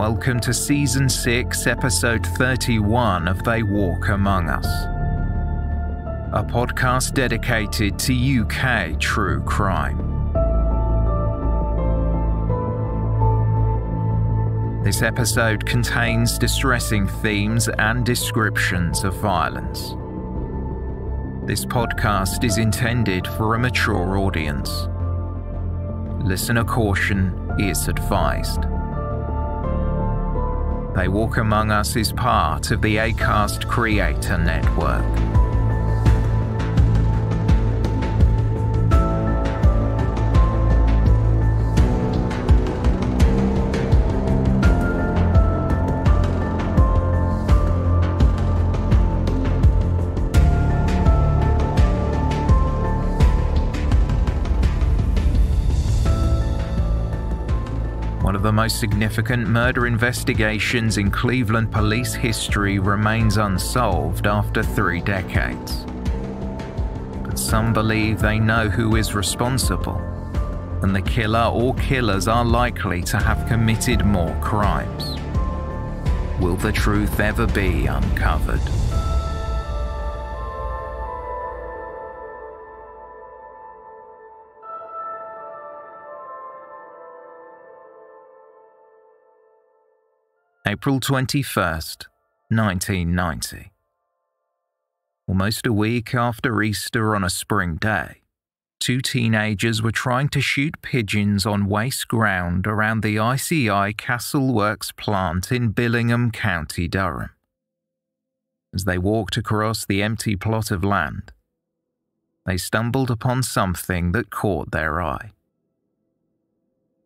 welcome to Season 6, Episode 31 of They Walk Among Us, a podcast dedicated to UK true crime. This episode contains distressing themes and descriptions of violence. This podcast is intended for a mature audience. Listener caution is advised. They Walk Among Us is part of the Acast Creator Network. One of the most significant murder investigations in Cleveland police history remains unsolved after 3 decades. But some believe they know who is responsible, and the killer or killers are likely to have committed more crimes. Will the truth ever be uncovered? April 21st, 1990. Almost a week after Easter on a spring day, 2 teenagers were trying to shoot pigeons on waste ground around the ICI Castle Works plant in Billingham, County Durham. As they walked across the empty plot of land, they stumbled upon something that caught their eye.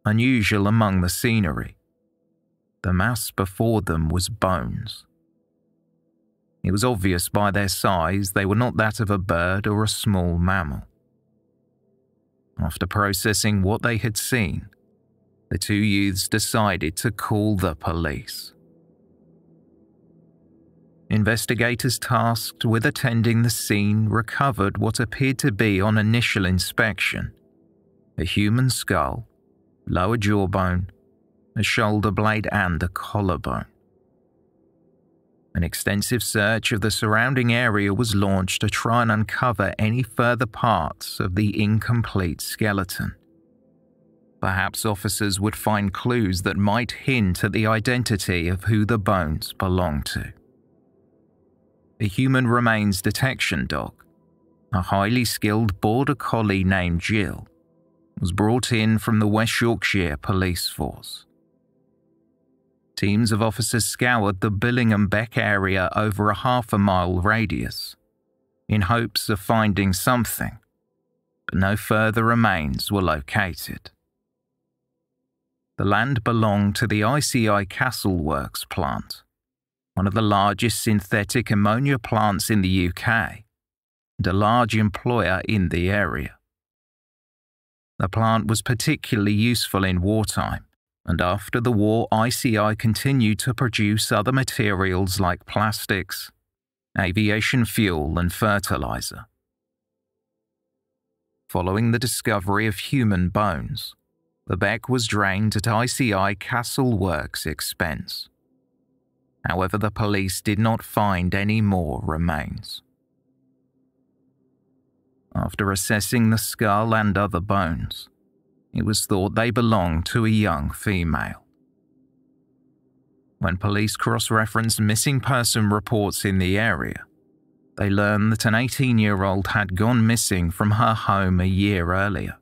Unusual among the scenery, the mass before them was bones. It was obvious by their size they were not that of a bird or a small mammal. After processing what they had seen, the 2 youths decided to call the police. Investigators tasked with attending the scene recovered what appeared to be, on initial inspection, a human skull, lower jawbone, a shoulder blade and a collarbone. An extensive search of the surrounding area was launched to try and uncover any further parts of the incomplete skeleton. Perhaps officers would find clues that might hint at the identity of who the bones belonged to. A human remains detection dog, a highly skilled border collie named Juile, was brought in from the West Yorkshire Police Force. Teams of officers scoured the Billingham Beck area over a half-a-mile radius, in hopes of finding something, but no further remains were located. The land belonged to the ICI Castle Works plant, one of the largest synthetic ammonia plants in the UK, and a large employer in the area. The plant was particularly useful in wartime, and after the war, ICI continued to produce other materials like plastics, aviation fuel and fertilizer. Following the discovery of human bones, the Beck was drained at ICI Castle Works' expense. However, the police did not find any more remains. After assessing the skull and other bones, it was thought they belonged to a young female. When police cross-referenced missing person reports in the area, they learned that an 18-year-old had gone missing from her home a year earlier,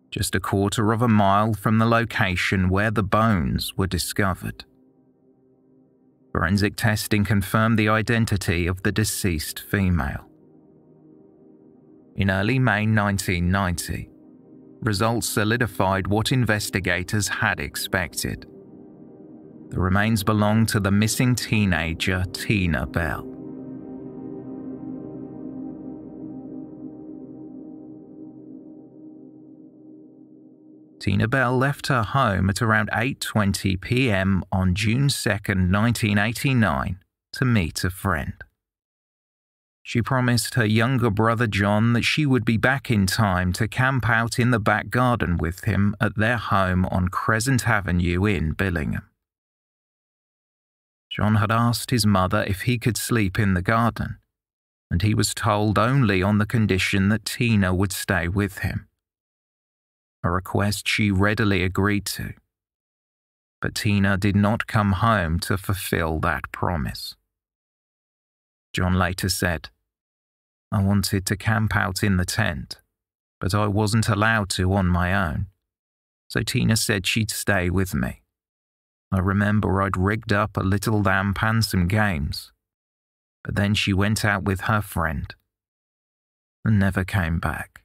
just a quarter of a mile from the location where the bones were discovered. Forensic testing confirmed the identity of the deceased female. In early May 1990, results solidified what investigators had expected. The remains belonged to the missing teenager Tina Bell. Tina Bell left her home at around 8:20 p.m. on June 2, 1989, to meet a friend. She promised her younger brother John that she would be back in time to camp out in the back garden with him at their home on Crescent Avenue in Billingham. John had asked his mother if he could sleep in the garden, and he was told only on the condition that Tina would stay with him. A request she readily agreed to. But Tina did not come home to fulfill that promise. John later said, "I wanted to camp out in the tent, but I wasn't allowed to on my own, so Tina said she'd stay with me. I remember I'd rigged up a little lamp and some games, but then she went out with her friend and never came back."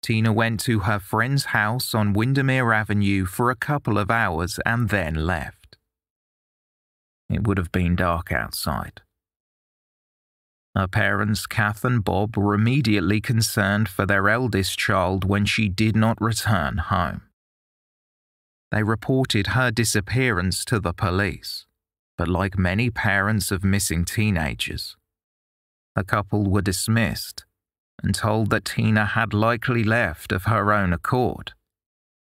Tina went to her friend's house on Windermere Avenue for a couple of hours and then left. It would have been dark outside. Her parents, Kath and Bob, were immediately concerned for their eldest child when she did not return home. They reported her disappearance to the police, but like many parents of missing teenagers, the couple were dismissed and told that Tina had likely left of her own accord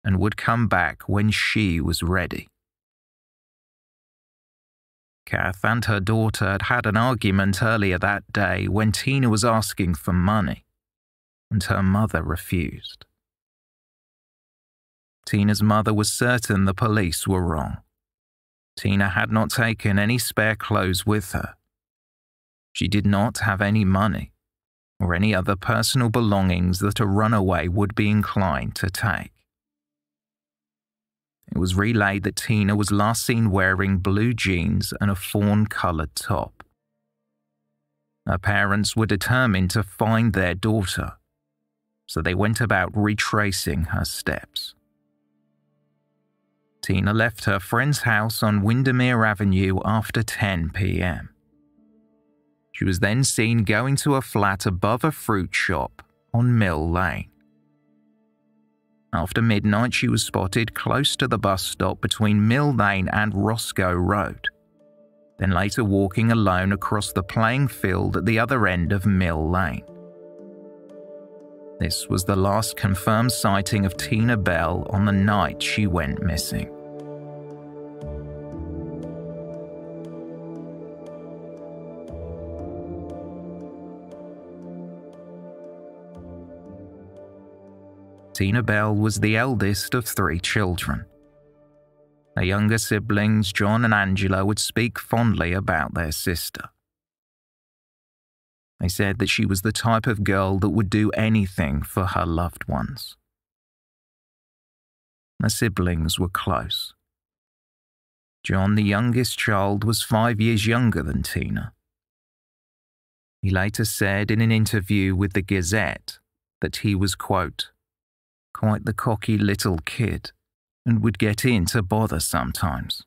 and would come back when she was ready. Kath and her daughter had had an argument earlier that day when Tina was asking for money, and her mother refused. Tina's mother was certain the police were wrong. Tina had not taken any spare clothes with her. She did not have any money or any other personal belongings that a runaway would be inclined to take. It was relayed that Tina was last seen wearing blue jeans and a fawn-coloured top. Her parents were determined to find their daughter, so they went about retracing her steps. Tina left her friend's house on Windermere Avenue after 10 p.m. She was then seen going to a flat above a fruit shop on Mill Lane. After midnight, she was spotted close to the bus stop between Mill Lane and Roscoe Road, then later walking alone across the playing field at the other end of Mill Lane. This was the last confirmed sighting of Tina Bell on the night she went missing. Tina Bell was the eldest of 3 children. Her younger siblings, John and Angela, would speak fondly about their sister. They said that she was the type of girl that would do anything for her loved ones. Her siblings were close. John, the youngest child, was 5 years younger than Tina. He later said in an interview with the Gazette that he was, quote, "quite the cocky little kid and would get in to bother sometimes.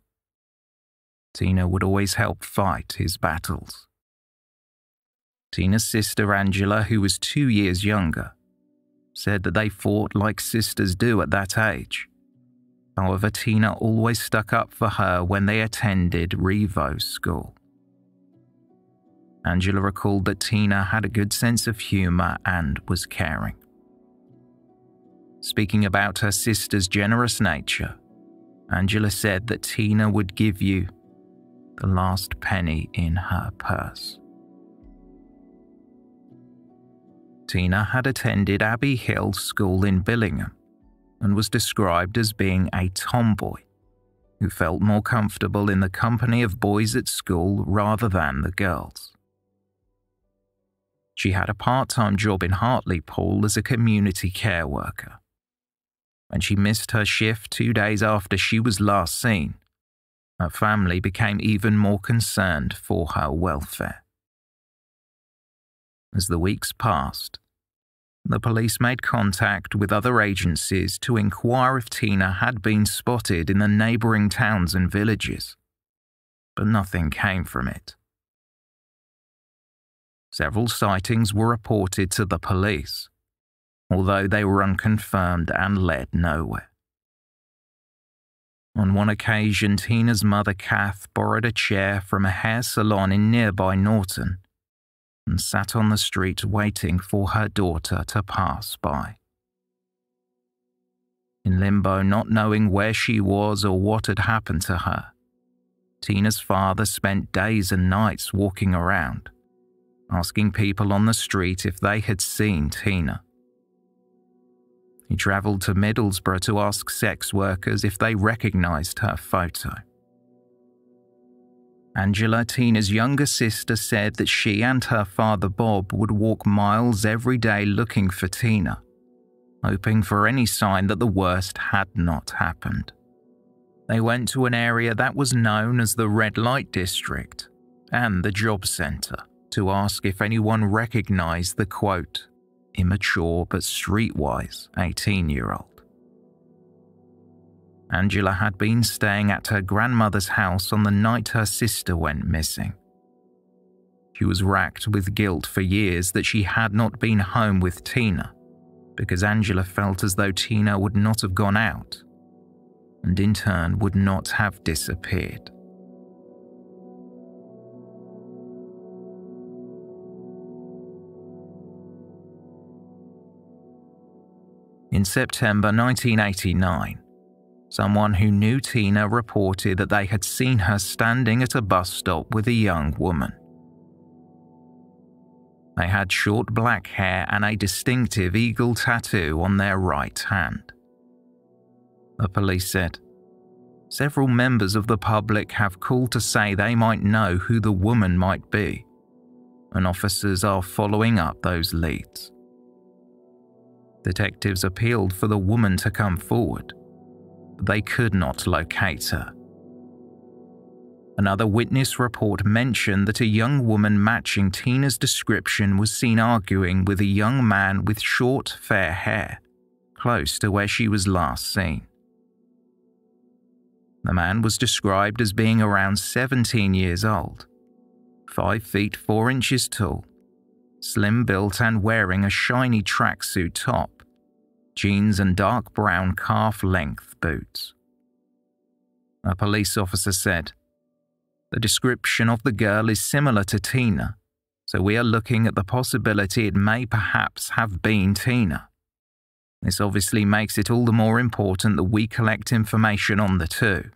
Tina would always help fight his battles." Tina's sister Angela, who was 2 years younger, said that they fought like sisters do at that age. However, Tina always stuck up for her when they attended Revo school. Angela recalled that Tina had a good sense of humour and was caring. Speaking about her sister's generous nature, Angela said that Tina would give you the last penny in her purse. Tina had attended Abbey Hill School in Billingham and was described as being a tomboy who felt more comfortable in the company of boys at school rather than the girls. She had a part-time job in Hartlepool as a community care worker. When she missed her shift 2 days after she was last seen, her family became even more concerned for her welfare. As the weeks passed, the police made contact with other agencies to inquire if Tina had been spotted in the neighbouring towns and villages, but nothing came from it. Several sightings were reported to the police, although they were unconfirmed and led nowhere. On one occasion, Tina's mother, Kath, borrowed a chair from a hair salon in nearby Norton and sat on the street waiting for her daughter to pass by. In limbo, not knowing where she was or what had happened to her, Tina's father spent days and nights walking around, asking people on the street if they had seen Tina. He travelled to Middlesbrough to ask sex workers if they recognised her photo. Angela, Tina's younger sister, said that she and her father Bob would walk miles every day looking for Tina, hoping for any sign that the worst had not happened. They went to an area that was known as the Red Light District and the job centre to ask if anyone recognised the, quote, immature but streetwise 18-year-old. Angela had been staying at her grandmother's house on the night her sister went missing. She was racked with guilt for years that she had not been home with Tina, because Angela felt as though Tina would not have gone out, and in turn would not have disappeared. In September 1989, someone who knew Tina reported that they had seen her standing at a bus stop with a young woman. They had short black hair and a distinctive eagle tattoo on their right hand. The police said, "Several members of the public have called to say they might know who the woman might be, and officers are following up those leads." Detectives appealed for the woman to come forward, but they could not locate her. Another witness report mentioned that a young woman matching Tina's description was seen arguing with a young man with short, fair hair, close to where she was last seen. The man was described as being around 17 years old, 5 feet 4 inches tall, slim-built and wearing a shiny tracksuit top, jeans and dark brown calf-length boots. A police officer said, "The description of the girl is similar to Tina, so we are looking at the possibility it may perhaps have been Tina. This obviously makes it all the more important that we collect information on the two,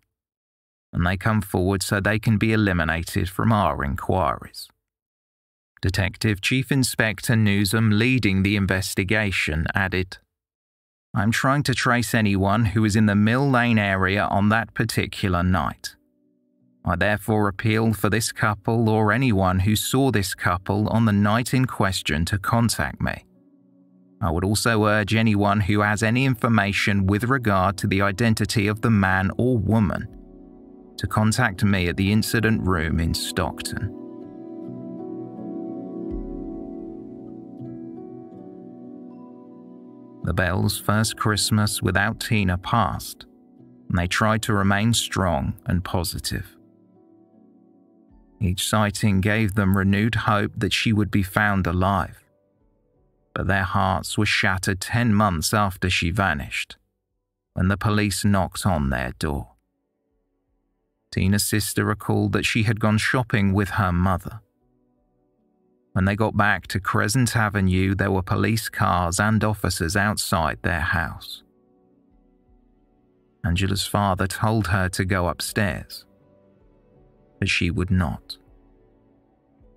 and they come forward so they can be eliminated from our inquiries." Detective Chief Inspector Newsom, leading the investigation, added, "I'm trying to trace anyone who was in the Mill Lane area on that particular night. I therefore appeal for this couple or anyone who saw this couple on the night in question to contact me. I would also urge anyone who has any information with regard to the identity of the man or woman to contact me at the incident room in Stockton." The Bells' first Christmas without Tina passed, and they tried to remain strong and positive. Each sighting gave them renewed hope that she would be found alive, but their hearts were shattered 10 months after she vanished, when the police knocked on their door. Tina's sister recalled that she had gone shopping with her mother. When they got back to Crescent Avenue, there were police cars and officers outside their house. Angela's father told her to go upstairs, but she would not.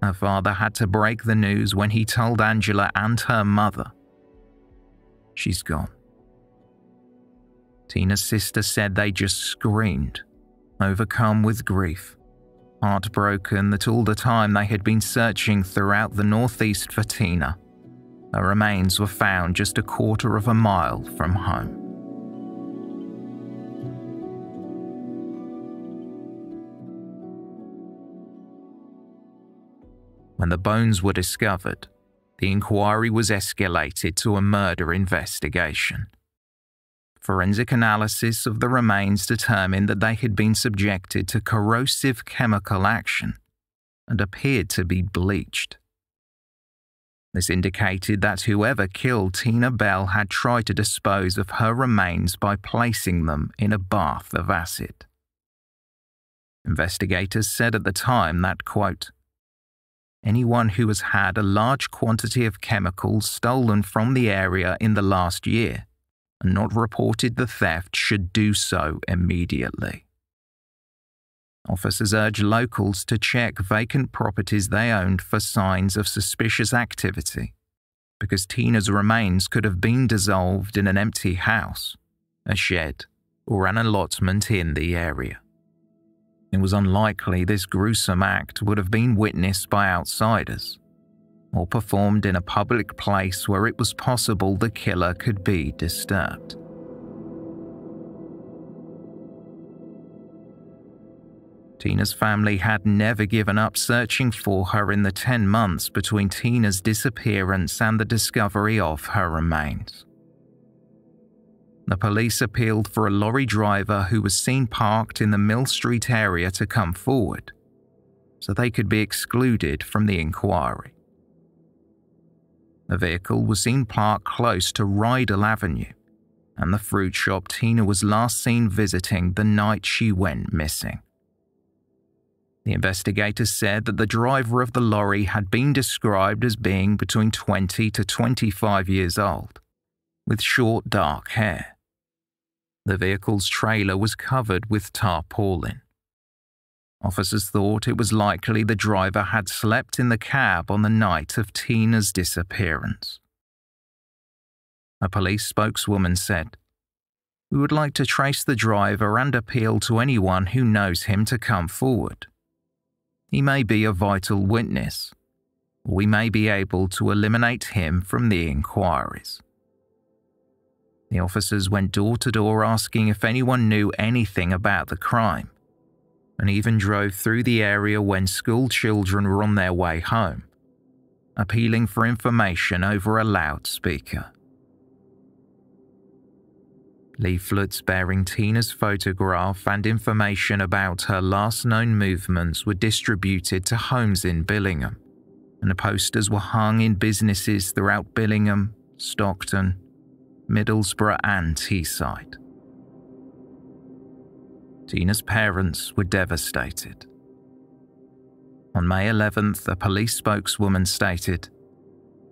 Her father had to break the news when he told Angela and her mother, "She's gone." Tina's sister said they just screamed, overcome with grief, heartbroken that all the time they had been searching throughout the northeast for Tina, her remains were found just a quarter of a mile from home. When the bones were discovered, the inquiry was escalated to a murder investigation. Forensic analysis of the remains determined that they had been subjected to corrosive chemical action and appeared to be bleached. This indicated that whoever killed Tina Bell had tried to dispose of her remains by placing them in a bath of acid. Investigators said at the time that, quote, "Anyone who has had a large quantity of chemicals stolen from the area in the last year and not reported the theft should do so immediately." Officers urged locals to check vacant properties they owned for signs of suspicious activity, because Tina's remains could have been dissolved in an empty house, a shed, or an allotment in the area. It was unlikely this gruesome act would have been witnessed by outsiders, or performed in a public place where it was possible the killer could be disturbed. Tina's family had never given up searching for her in the 10 months between Tina's disappearance and the discovery of her remains. The police appealed for a lorry driver who was seen parked in the Mill Street area to come forward, so they could be excluded from the inquiry. The vehicle was seen parked close to Rydal Avenue and the fruit shop Tina was last seen visiting the night she went missing. The investigators said that the driver of the lorry had been described as being between 20 to 25 years old, with short dark hair. The vehicle's trailer was covered with tarpaulin. Officers thought it was likely the driver had slept in the cab on the night of Tina's disappearance. A police spokeswoman said, "We would like to trace the driver and appeal to anyone who knows him to come forward. He may be a vital witness, or we may be able to eliminate him from the inquiries." The officers went door to door asking if anyone knew anything about the crime, and even drove through the area when school children were on their way home, appealing for information over a loudspeaker. Leaflets bearing Tina's photograph and information about her last known movements were distributed to homes in Billingham, and posters were hung in businesses throughout Billingham, Stockton, Middlesbrough and Teesside. Tina's parents were devastated. On May 11th, a police spokeswoman stated,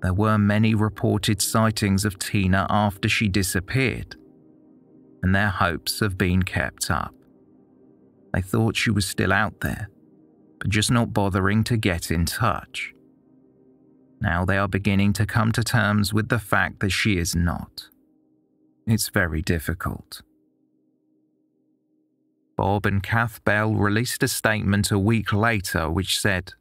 "There were many reported sightings of Tina after she disappeared, and their hopes have been kept up. They thought she was still out there, but just not bothering to get in touch. Now they are beginning to come to terms with the fact that she is not. It's very difficult." Bob and Kath Bell released a statement a week later which said,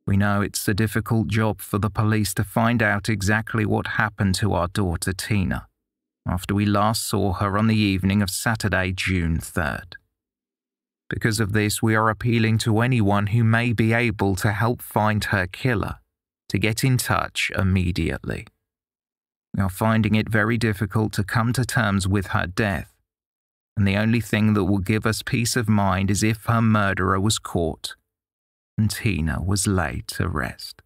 "We know it's a difficult job for the police to find out exactly what happened to our daughter Tina after we last saw her on the evening of Saturday, June 3rd. Because of this, we are appealing to anyone who may be able to help find her killer to get in touch immediately. We are finding it very difficult to come to terms with her death, and the only thing that will give us peace of mind is if her murderer was caught and Tina was laid to rest."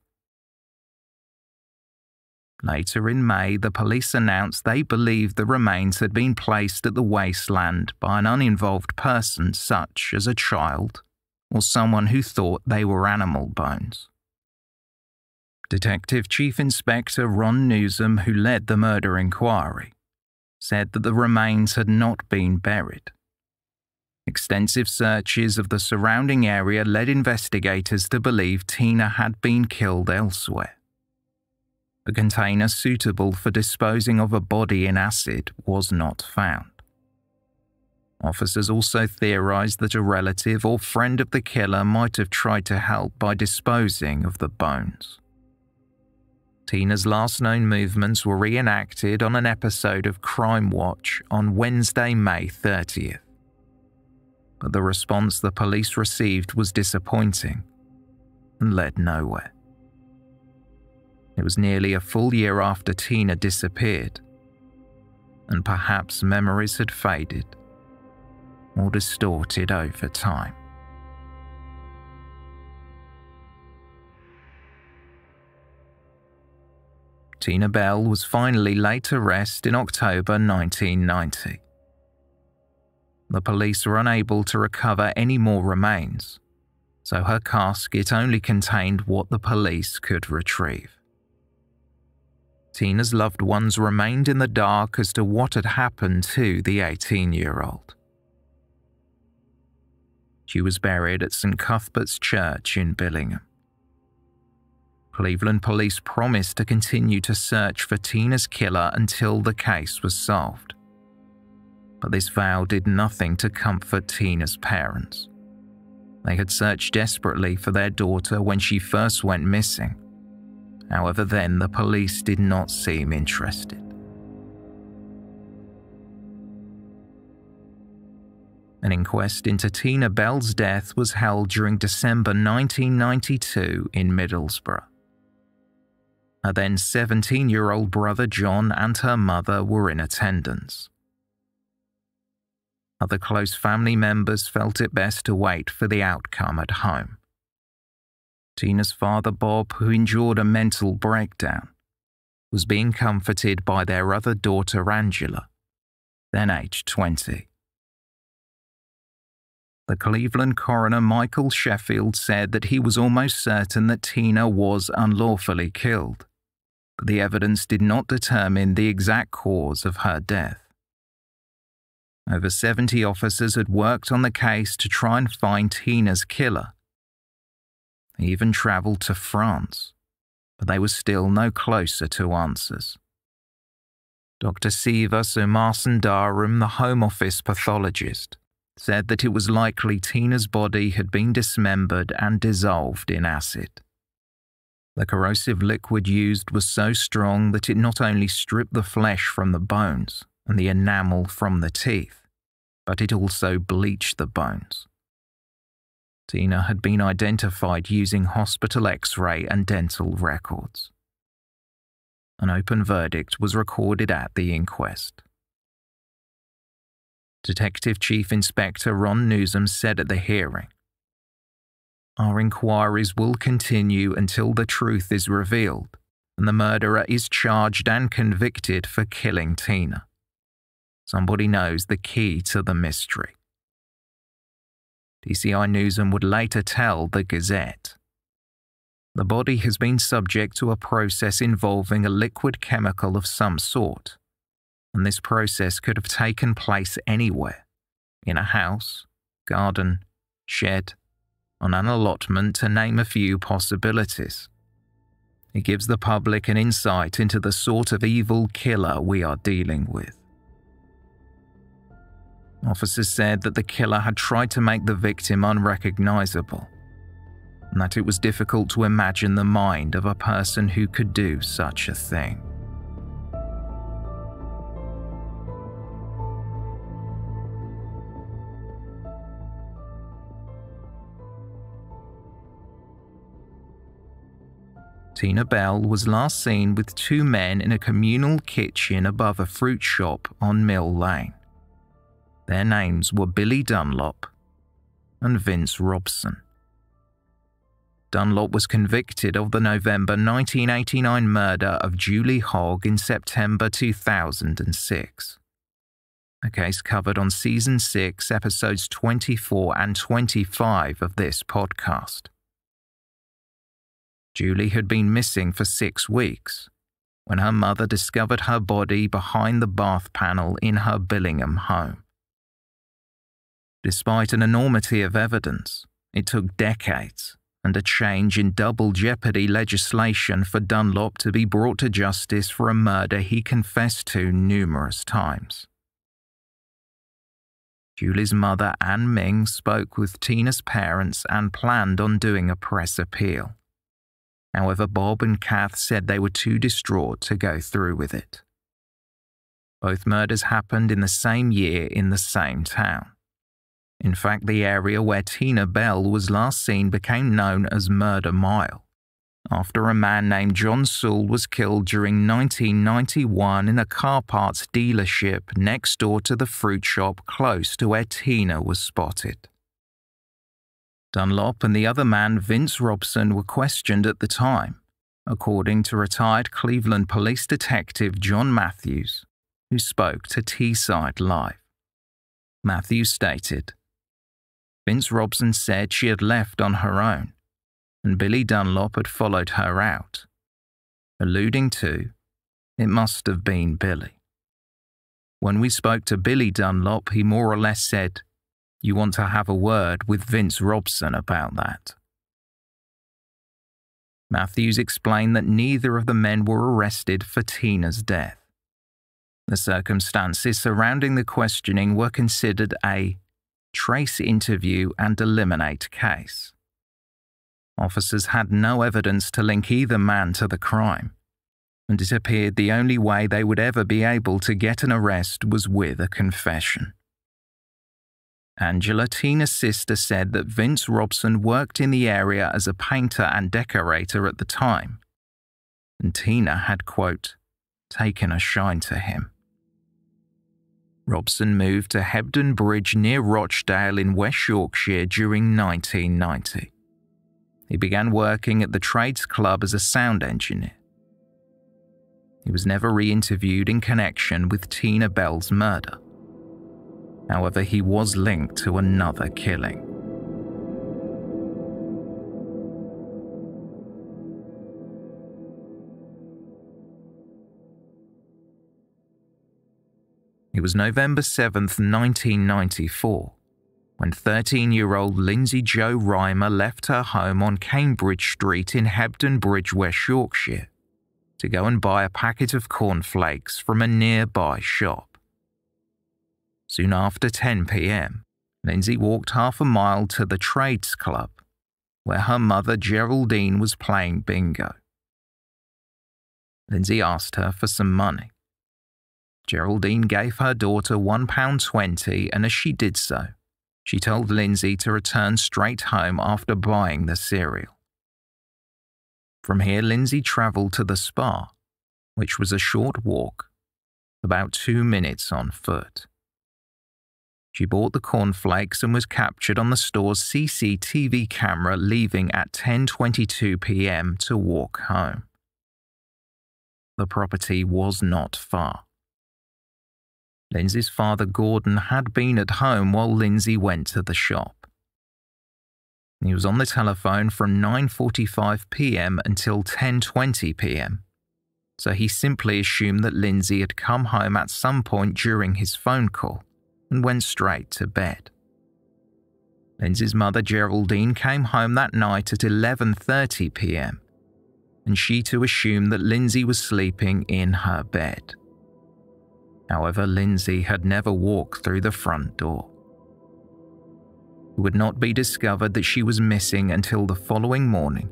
Later in May, the police announced they believed the remains had been placed at the wasteland by an uninvolved person such as a child or someone who thought they were animal bones. Detective Chief Inspector Ron Newsom, who led the murder inquiry, said that the remains had not been buried. Extensive searches of the surrounding area led investigators to believe Tina had been killed elsewhere. A container suitable for disposing of a body in acid was not found. Officers also theorized that a relative or friend of the killer might have tried to help by disposing of the bones. Tina's last known movements were reenacted on an episode of Crime Watch on Wednesday, May 30th. But the response the police received was disappointing and led nowhere. It was nearly a full year after Tina disappeared, and perhaps memories had faded or distorted over time. Tina Bell was finally laid to rest in October 1990. The police were unable to recover any more remains, so her casket only contained what the police could retrieve. Tina's loved ones remained in the dark as to what had happened to the 18-year-old. She was buried at St. Cuthbert's Church in Billingham. Cleveland police promised to continue to search for Tina's killer until the case was solved. But this vow did nothing to comfort Tina's parents. They had searched desperately for their daughter when she first went missing. However, then the police did not seem interested. An inquest into Tina Bell's death was held during December 1992 in Middlesbrough. Her then 17-year-old brother John and her mother were in attendance. Other close family members felt it best to wait for the outcome at home. Tina's father Bob, who endured a mental breakdown, was being comforted by their other daughter Angela, then aged 20. The Cleveland coroner Michael Sheffield said that he was almost certain that Tina was unlawfully killed, but the evidence did not determine the exact cause of her death. Over 70 officers had worked on the case to try and find Tina's killer. They even travelled to France, but they were still no closer to answers. Dr. Siva Sumarsundaram, the Home Office pathologist, said that it was likely Tina's body had been dismembered and dissolved in acid. The corrosive liquid used was so strong that it not only stripped the flesh from the bones and the enamel from the teeth, but it also bleached the bones. Tina had been identified using hospital X-ray and dental records. An open verdict was recorded at the inquest. Detective Chief Inspector Ron Newsom said at the hearing, "Our inquiries will continue until the truth is revealed and the murderer is charged and convicted for killing Tina. Somebody knows the key to the mystery." DCI Newsom would later tell the Gazette, "The body has been subject to a process involving a liquid chemical of some sort, and this process could have taken place anywhere, in a house, garden, shed, on an allotment, to name a few possibilities. It gives the public an insight into the sort of evil killer we are dealing with." Officers said that the killer had tried to make the victim unrecognizable, and that it was difficult to imagine the mind of a person who could do such a thing. Tina Bell was last seen with two men in a communal kitchen above a fruit shop on Mill Lane. Their names were Billy Dunlop and Vince Robson. Dunlop was convicted of the November 1989 murder of Juile Hogg in September 2006. A case covered on Season 6, Episodes 24 and 25 of this podcast. Julie had been missing for 6 weeks when her mother discovered her body behind the bath panel in her Billingham home. Despite an enormity of evidence, it took decades and a change in double jeopardy legislation for Dunlop to be brought to justice for a murder he confessed to numerous times. Julie's mother, Anne Ming, spoke with Tina's parents and planned on doing a press appeal. However, Bob and Kath said they were too distraught to go through with it. Both murders happened in the same year in the same town. In fact, the area where Tina Bell was last seen became known as Murder Mile, after a man named John Sewell was killed during 1991 in a car parts dealership next door to the fruit shop close to where Tina was spotted. Dunlop and the other man, Vince Robson, were questioned at the time, according to retired Cleveland police detective John Matthews, who spoke to Teesside Live. Matthews stated, "Vince Robson said she had left on her own, and Billy Dunlop had followed her out, alluding to, it must have been Billy. When we spoke to Billy Dunlop, he more or less said, You want to have a word with Vince Robson about that." Matthews explained that neither of the men were arrested for Tina's death. The circumstances surrounding the questioning were considered a trace interview and eliminate case. Officers had no evidence to link either man to the crime, and it appeared the only way they would ever be able to get an arrest was with a confession. Angela, Tina's sister, said that Vince Robson worked in the area as a painter and decorator at the time, and Tina had, quote, taken a shine to him. Robson moved to Hebden Bridge near Rochdale in West Yorkshire during 1990. He began working at the Trades Club as a sound engineer. He was never re-interviewed in connection with Tina Bell's murder. However, he was linked to another killing. It was November 7th, 1994, when 13-year-old Lindsay Jo Reimer left her home on Cambridge Street in Hebden Bridge, West Yorkshire, to go and buy a packet of cornflakes from a nearby shop. Soon after 10 p.m, Lindsay walked half a mile to the Trades Club, where her mother Geraldine was playing bingo. Lindsay asked her for some money. Geraldine gave her daughter £1.20, and as she did so, she told Lindsay to return straight home after buying the cereal. From here, Lindsay travelled to the spa, which was a short walk, about 2 minutes on foot. She bought the cornflakes and was captured on the store's CCTV camera leaving at 10:22 p.m. to walk home. The property was not far. Lindsay's father, Gordon, had been at home while Lindsay went to the shop. He was on the telephone from 9:45 p.m. until 10:20 p.m, so he simply assumed that Lindsay had come home at some point during his phone call and went straight to bed. Lindsay's mother, Geraldine, came home that night at 11:30 p.m, and she too assumed that Lindsay was sleeping in her bed. However, Lindsay had never walked through the front door. It would not be discovered that she was missing until the following morning,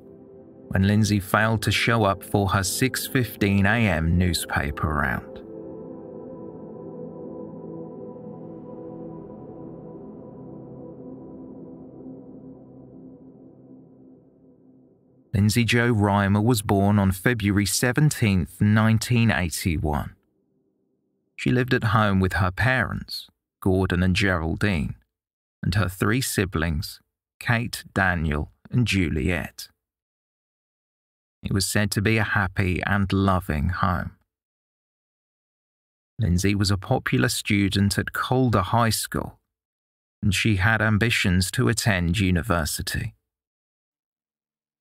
when Lindsay failed to show up for her 6:15 a.m. newspaper round. Lindsay Jo Reimer was born on February 17, 1981. She lived at home with her parents, Gordon and Geraldine, and her 3 siblings, Kate, Daniel, and Juliet. It was said to be a happy and loving home. Lindsay was a popular student at Calder High School, and she had ambitions to attend university.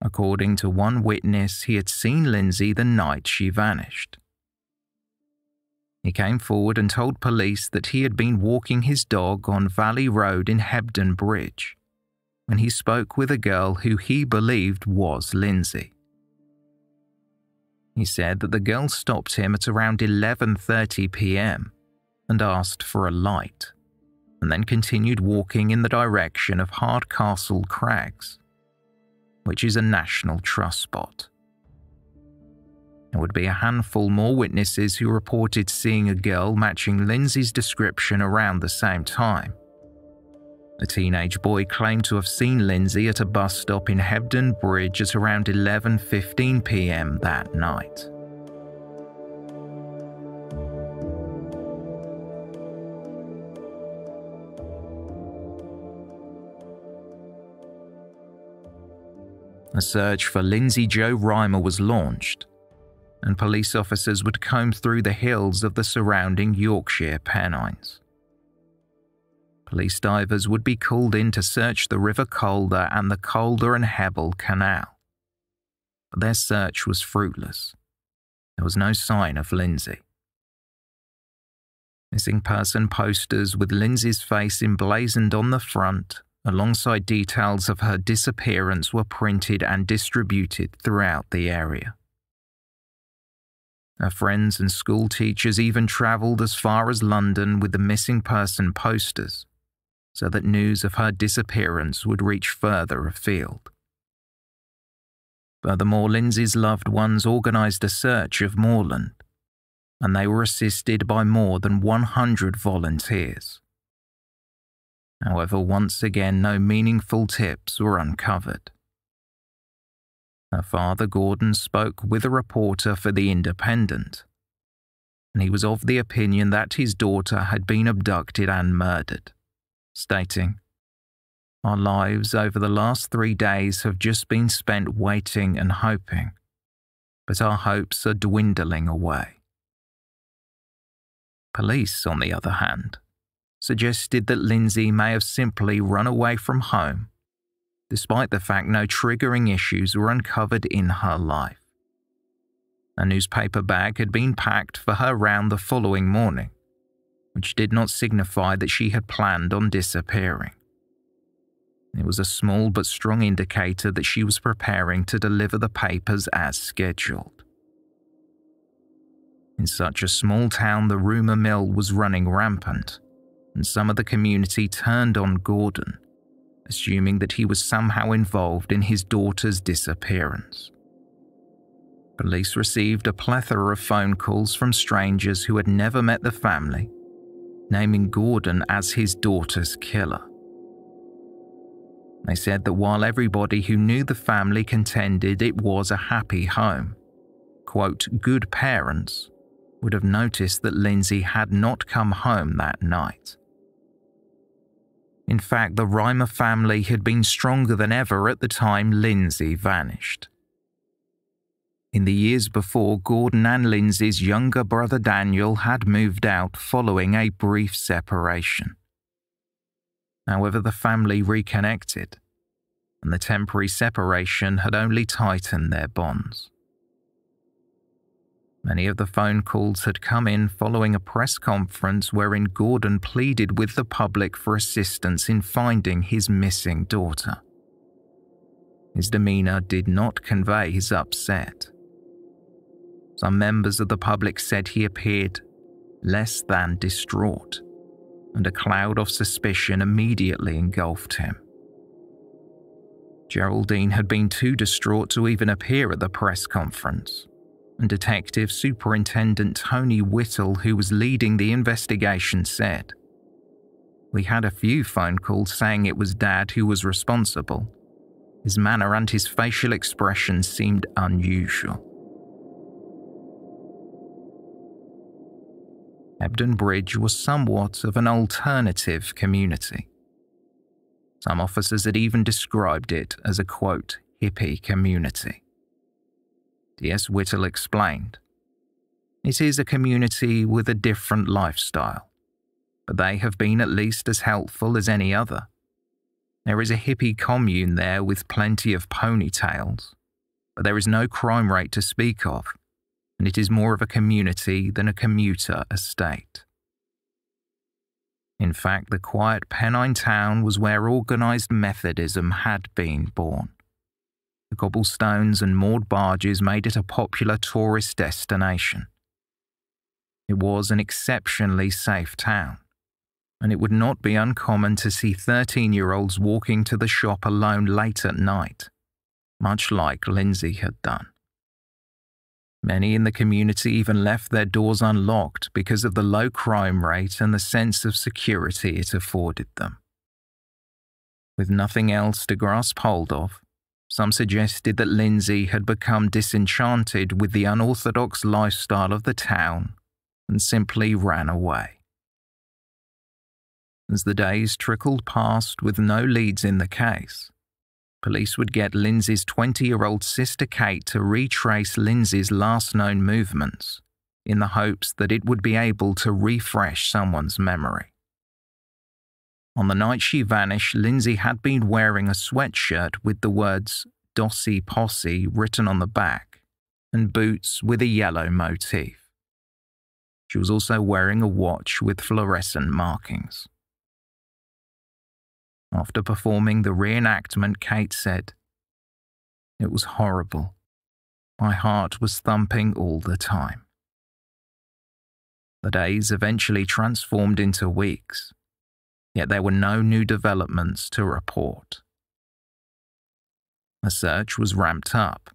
According to one witness, he had seen Lindsay the night she vanished. He came forward and told police that he had been walking his dog on Valley Road in Hebden Bridge when he spoke with a girl who he believed was Lindsay. He said that the girl stopped him at around 11:30 p.m. and asked for a light, and then continued walking in the direction of Hardcastle Crags, which is a National Trust spot. There would be a handful more witnesses who reported seeing a girl matching Lindsay's description around the same time. A teenage boy claimed to have seen Lindsay at a bus stop in Hebden Bridge at around 11:15 p.m. that night. A search for Lindsay Jo Reimer was launched, and police officers would comb through the hills of the surrounding Yorkshire Pennines. Police divers would be called in to search the River Calder and the Calder and Hebble Canal. But their search was fruitless. There was no sign of Lindsay. Missing person posters with Lindsay's face emblazoned on the front, alongside details of her disappearance, were printed and distributed throughout the area. Her friends and school teachers even travelled as far as London with the missing person posters, so that news of her disappearance would reach further afield. Furthermore, Lindsay's loved ones organised a search of Moorland, and they were assisted by more than 100 volunteers. However, once again, no meaningful tips were uncovered. Her father, Gordon, spoke with a reporter for The Independent, and he was of the opinion that his daughter had been abducted and murdered, stating, "Our lives over the last 3 days have just been spent waiting and hoping, but our hopes are dwindling away." Police, on the other hand, suggested that Lindsay may have simply run away from home, despite the fact no triggering issues were uncovered in her life. A newspaper bag had been packed for her round the following morning, which did not signify that she had planned on disappearing. It was a small but strong indicator that she was preparing to deliver the papers as scheduled. In such a small town, the rumour mill was running rampant, and some of the community turned on Gordon, assuming that he was somehow involved in his daughter's disappearance. Police received a plethora of phone calls from strangers who had never met the family, naming Gordon as his daughter's killer. They said that while everybody who knew the family contended it was a happy home, quote, good parents would have noticed that Lindsay had not come home that night. In fact, the Reimer family had been stronger than ever at the time Lindsay vanished. In the years before, Gordon and Lindsay's younger brother Daniel had moved out following a brief separation. However, the family reconnected, and the temporary separation had only tightened their bonds. Many of the phone calls had come in following a press conference wherein Gordon pleaded with the public for assistance in finding his missing daughter. His demeanour did not convey his upset. Some members of the public said he appeared less than distraught, and a cloud of suspicion immediately engulfed him. Geraldine had been too distraught to even appear at the press conference, and Detective Superintendent Tony Whittle, who was leading the investigation, said, "We had a few phone calls saying it was Dad who was responsible. His manner and his facial expression seemed unusual." Hebden Bridge was somewhat of an alternative community. Some officers had even described it as a, quote, hippie community. D.S. Whittle explained, "It is a community with a different lifestyle, but they have been at least as helpful as any other. There is a hippie commune there with plenty of ponytails, but there is no crime rate to speak of, and it is more of a community than a commuter estate." In fact, the quiet Pennine town was where organised Methodism had been born. The cobblestones and moored barges made it a popular tourist destination. It was an exceptionally safe town, and it would not be uncommon to see 13-year-olds walking to the shop alone late at night, much like Lindsay had done. Many in the community even left their doors unlocked because of the low crime rate and the sense of security it afforded them. With nothing else to grasp hold of, some suggested that Lindsay had become disenchanted with the unorthodox lifestyle of the town and simply ran away. As the days trickled past with no leads in the case, police would get Lindsay's 20-year-old sister Kate to retrace Lindsay's last known movements in the hopes that it would be able to refresh someone's memory. On the night she vanished, Lindsay had been wearing a sweatshirt with the words "Dossie Posse" written on the back and boots with a yellow motif. She was also wearing a watch with fluorescent markings. After performing the reenactment, Kate said, "It was horrible. My heart was thumping all the time." The days eventually transformed into weeks, yet there were no new developments to report. A search was ramped up,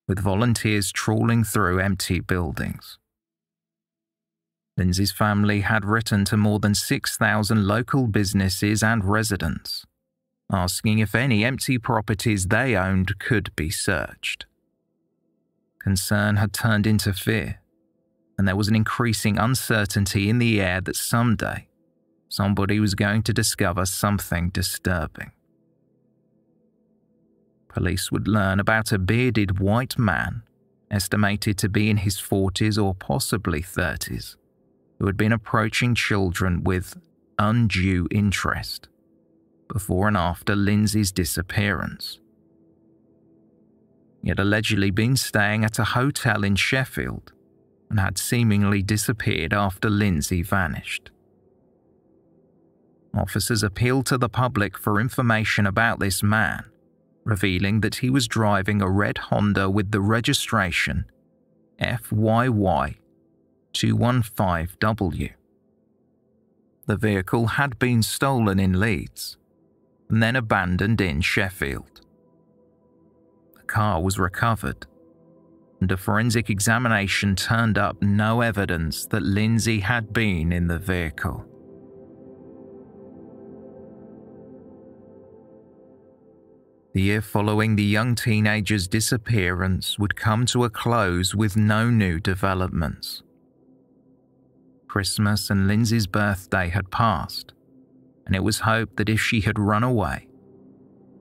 with volunteers trawling through empty buildings. Lindsay's family had written to more than 6,000 local businesses and residents, asking if any empty properties they owned could be searched. Concern had turned into fear, and there was an increasing uncertainty in the air that someday somebody was going to discover something disturbing. Police would learn about a bearded white man, estimated to be in his 40s or possibly 30s, who had been approaching children with undue interest before and after Lindsay's disappearance. He had allegedly been staying at a hotel in Sheffield and had seemingly disappeared after Lindsay vanished. Officers appealed to the public for information about this man, revealing that he was driving a red Honda with the registration FYY215W. The vehicle had been stolen in Leeds and then abandoned in Sheffield. The car was recovered, and a forensic examination turned up no evidence that Lindsay had been in the vehicle. The year following the young teenager's disappearance would come to a close with no new developments. Christmas and Lindsay's birthday had passed, and it was hoped that if she had run away,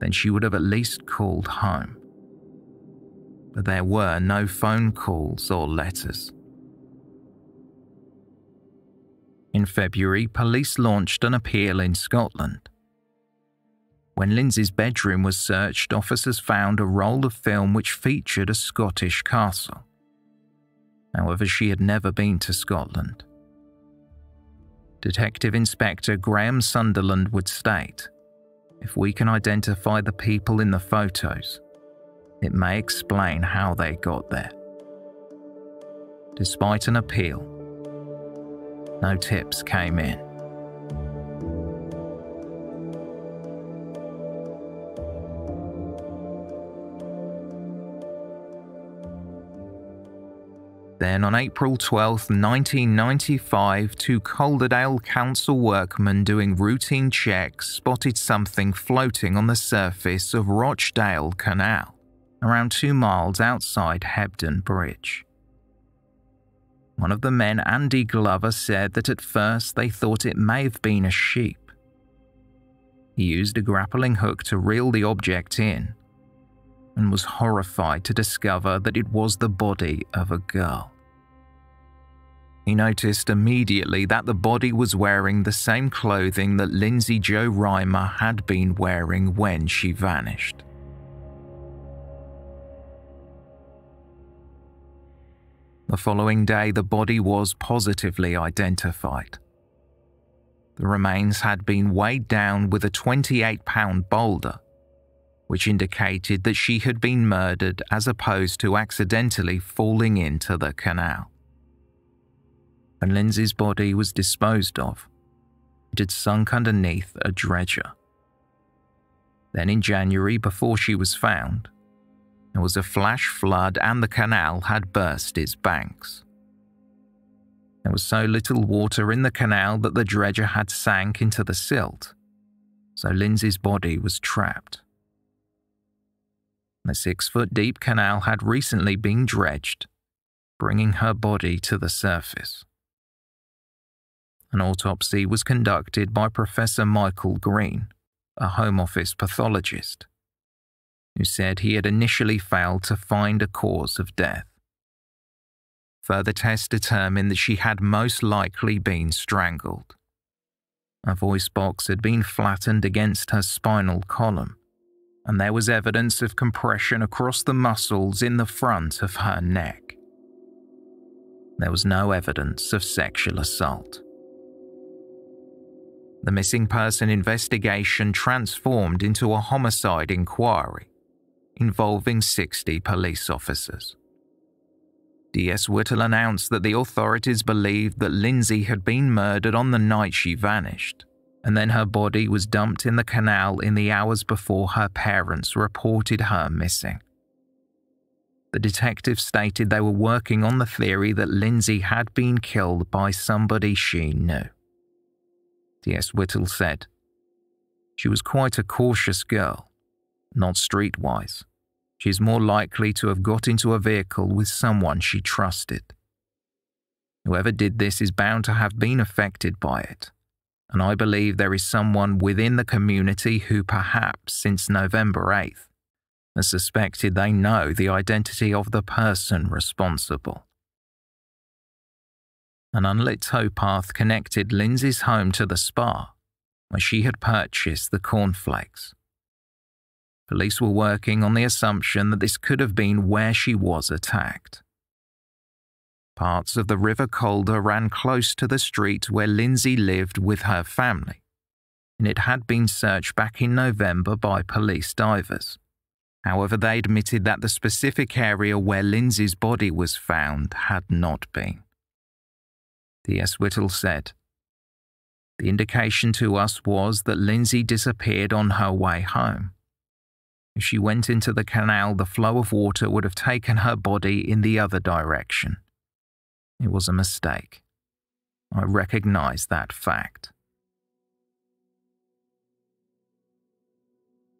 then she would have at least called home. But there were no phone calls or letters. In February, police launched an appeal in Scotland. When Lindsay's bedroom was searched, officers found a roll of film which featured a Scottish castle. However, she had never been to Scotland. Detective Inspector Graham Sunderland would state, "If we can identify the people in the photos, it may explain how they got there." Despite an appeal, no tips came in. Then on April 12, 1995, two Calderdale Council workmen doing routine checks spotted something floating on the surface of Rochdale Canal, around 2 miles outside Hebden Bridge. One of the men, Andy Glover, said that at first they thought it may have been a sheep. He used a grappling hook to reel the object in, and was horrified to discover that it was the body of a girl. He noticed immediately that the body was wearing the same clothing that Lindsay Jo Reimer had been wearing when she vanished. The following day, the body was positively identified. The remains had been weighed down with a 28-pound boulder, which indicated that she had been murdered as opposed to accidentally falling into the canal. When Lindsay's body was disposed of, it had sunk underneath a dredger. Then in January, before she was found, there was a flash flood and the canal had burst its banks. There was so little water in the canal that the dredger had sank into the silt, so Lindsay's body was trapped. The 6-foot-deep canal had recently been dredged, bringing her body to the surface. An autopsy was conducted by Professor Michael Green, a Home Office pathologist, who said he had initially failed to find a cause of death. Further tests determined that she had most likely been strangled. A voice box had been flattened against her spinal column, and there was evidence of compression across the muscles in the front of her neck. There was no evidence of sexual assault. The missing person investigation transformed into a homicide inquiry involving 60 police officers. DS Whittle announced that the authorities believed that Lindsay had been murdered on the night she vanished, and then her body was dumped in the canal in the hours before her parents reported her missing. The detective stated they were working on the theory that Lindsay had been killed by somebody she knew. DS Whittle said, "She was quite a cautious girl, not streetwise. She's more likely to have got into a vehicle with someone she trusted. Whoever did this is bound to have been affected by it, and I believe there is someone within the community who perhaps since November 8th has suspected they know the identity of the person responsible." An unlit towpath connected Lindsay's home to the spa, where she had purchased the cornflakes. Police were working on the assumption that this could have been where she was attacked. Parts of the River Calder ran close to the street where Lindsay lived with her family, and it had been searched back in November by police divers. However, they admitted that the specific area where Lindsay's body was found had not been. DS Whittle said, "The indication to us was that Lindsay disappeared on her way home. If she went into the canal, the flow of water would have taken her body in the other direction. It was a mistake. I recognize that fact."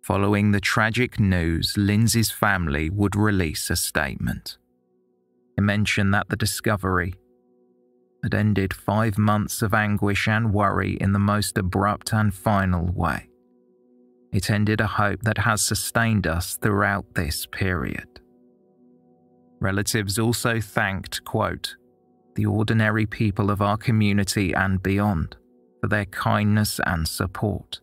Following the tragic news, Lindsay's family would release a statement. It mentioned that the discovery had ended 5 months of anguish and worry in the most abrupt and final way. It ended a hope that has sustained us throughout this period. Relatives also thanked, quote, "the ordinary people of our community and beyond for their kindness and support.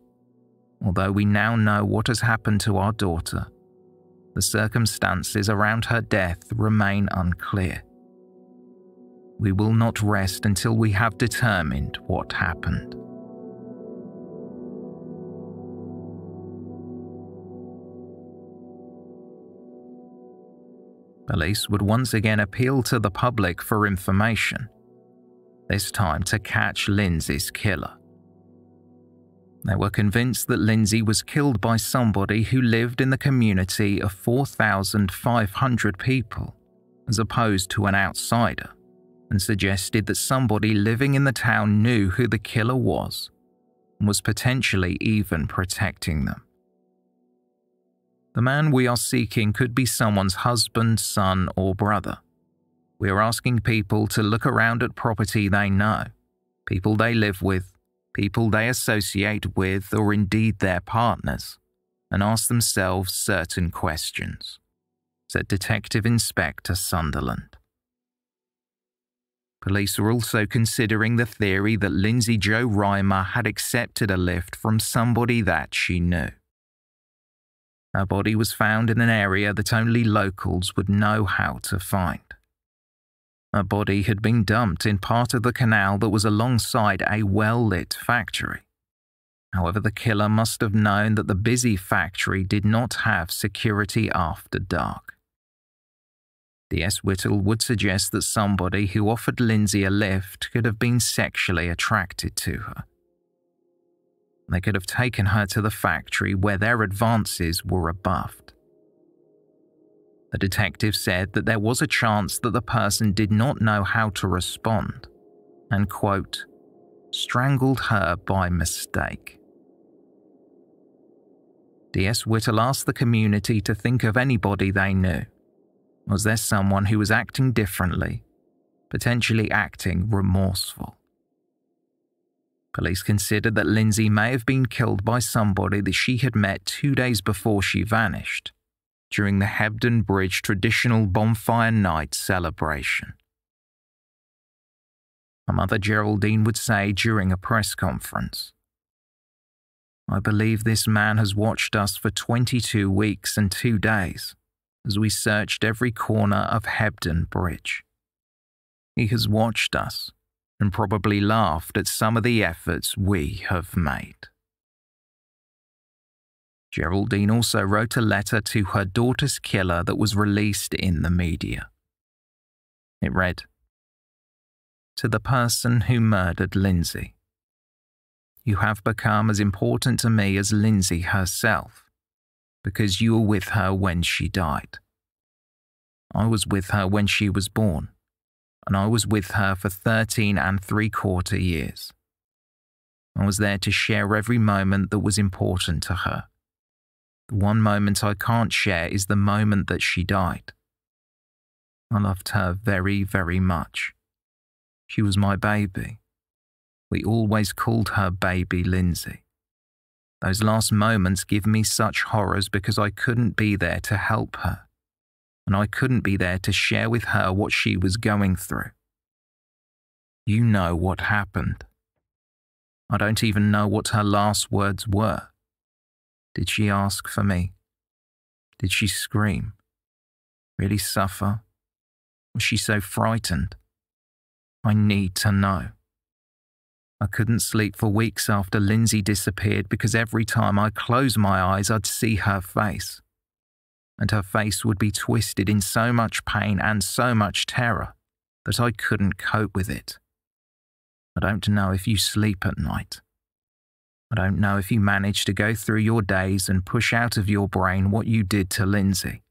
Although we now know what has happened to our daughter, the circumstances around her death remain unclear. We will not rest until we have determined what happened." Police would once again appeal to the public for information, this time to catch Lindsay's killer. They were convinced that Lindsay was killed by somebody who lived in the community of 4,500 people, as opposed to an outsider, and suggested that somebody living in the town knew who the killer was and was potentially even protecting them. The man we are seeking could be someone's husband, son, or brother. We are asking people to look around at property they know, people they live with, people they associate with, or indeed their partners, and ask themselves certain questions, said Detective Inspector Sunderland. Police were also considering the theory that Lindsay Jo Reimer had accepted a lift from somebody that she knew. Her body was found in an area that only locals would know how to find. Her body had been dumped in part of the canal that was alongside a well-lit factory. However, the killer must have known that the busy factory did not have security after dark. DS Whittle would suggest that somebody who offered Lindsay a lift could have been sexually attracted to her. They could have taken her to the factory where their advances were rebuffed. The detective said that there was a chance that the person did not know how to respond and, quote, strangled her by mistake. DS Whittle asked the community to think of anybody they knew. Was there someone who was acting differently, potentially acting remorseful? Police considered that Lindsay may have been killed by somebody that she had met 2 days before she vanished, during the Hebden Bridge traditional bonfire night celebration. Her mother Geraldine would say during a press conference, "I believe this man has watched us for 22 weeks and 2 days as we searched every corner of Hebden Bridge. He has watched us and probably laughed at some of the efforts we have made. Geraldine also wrote a letter to her daughter's killer that was released in the media. It read, "To the person who murdered Lindsay. You have become as important to me as Lindsay herself, because you were with her when she died. I was with her when she was born, and I was with her for 13 3/4 years. I was there to share every moment that was important to her. The one moment I can't share is the moment that she died. I loved her very, very much. She was my baby. We always called her Baby Lindsay. Those last moments give me such horrors because I couldn't be there to help her, and I couldn't be there to share with her what she was going through. You know what happened. I don't even know what her last words were. Did she ask for me? Did she scream? Really suffer? Was she so frightened? I need to know. I couldn't sleep for weeks after Lindsay disappeared because every time I closed my eyes I'd see her face. And her face would be twisted in so much pain and so much terror that I couldn't cope with it. I don't know if you sleep at night. I don't know if you manage to go through your days and push out of your brain what you did to Lindsay.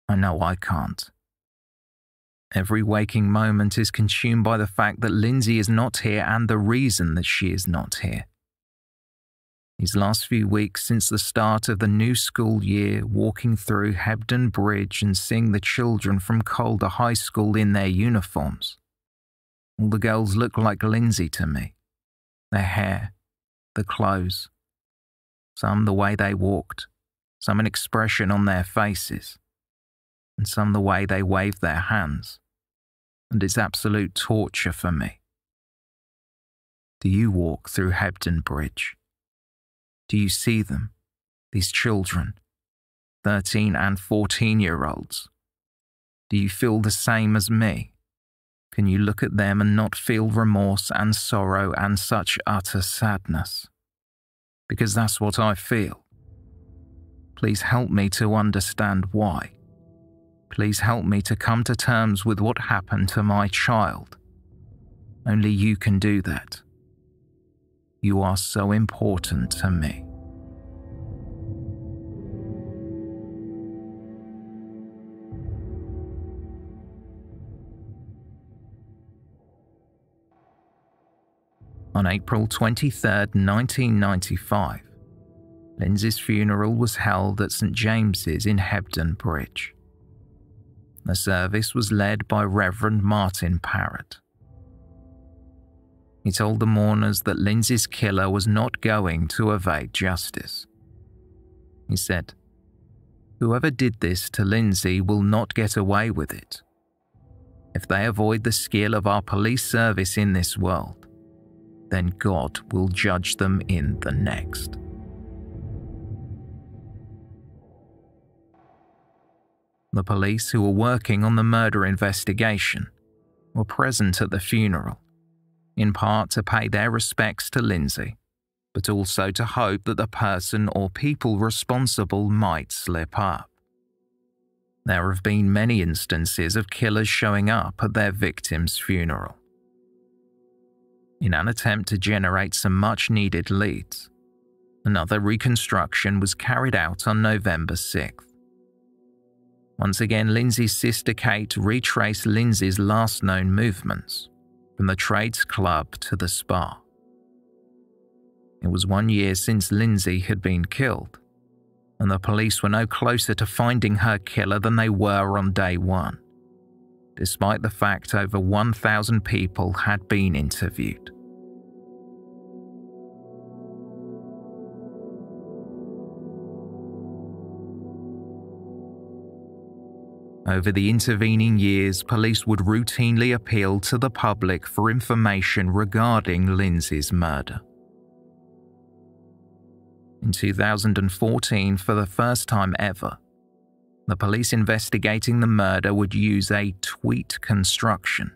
I know I can't. Every waking moment is consumed by the fact that Lindsay is not here and the reason that she is not here. These last few weeks since the start of the new school year, walking through Hebden Bridge and seeing the children from Calder High School in their uniforms. All the girls look like Lindsay to me. Their hair, the clothes, some the way they walked, some an expression on their faces, and some the way they waved their hands, and it's absolute torture for me. Do you walk through Hebden Bridge? Do you see them, these children, 13 and 14-year-olds? Do you feel the same as me? Can you look at them and not feel remorse and sorrow and such utter sadness? Because that's what I feel. Please help me to understand why. Please help me to come to terms with what happened to my child. Only you can do that. You are so important to me. On April 23, 1995, Lindsay's funeral was held at St James's in Hebden Bridge. The service was led by Reverend Martin Parrott. He told the mourners that Lindsay's killer was not going to evade justice. He said, "Whoever did this to Lindsay will not get away with it. If they avoid the skill of our police service in this world, then God will judge them in the next." The police who were working on the murder investigation were present at the funeral, in part to pay their respects to Lindsay, but also to hope that the person or people responsible might slip up. There have been many instances of killers showing up at their victim's funeral. In an attempt to generate some much-needed leads, another reconstruction was carried out on November 6th. Once again, Lindsay's sister Kate retraced Lindsay's last known movements, from the trades club to the spa. It was 1 year since Lindsay had been killed, and the police were no closer to finding her killer than they were on day one, despite the fact over 1,000 people had been interviewed. Over the intervening years, police would routinely appeal to the public for information regarding Lindsay's murder. In 2014, for the first time ever, the police investigating the murder would use a tweet construction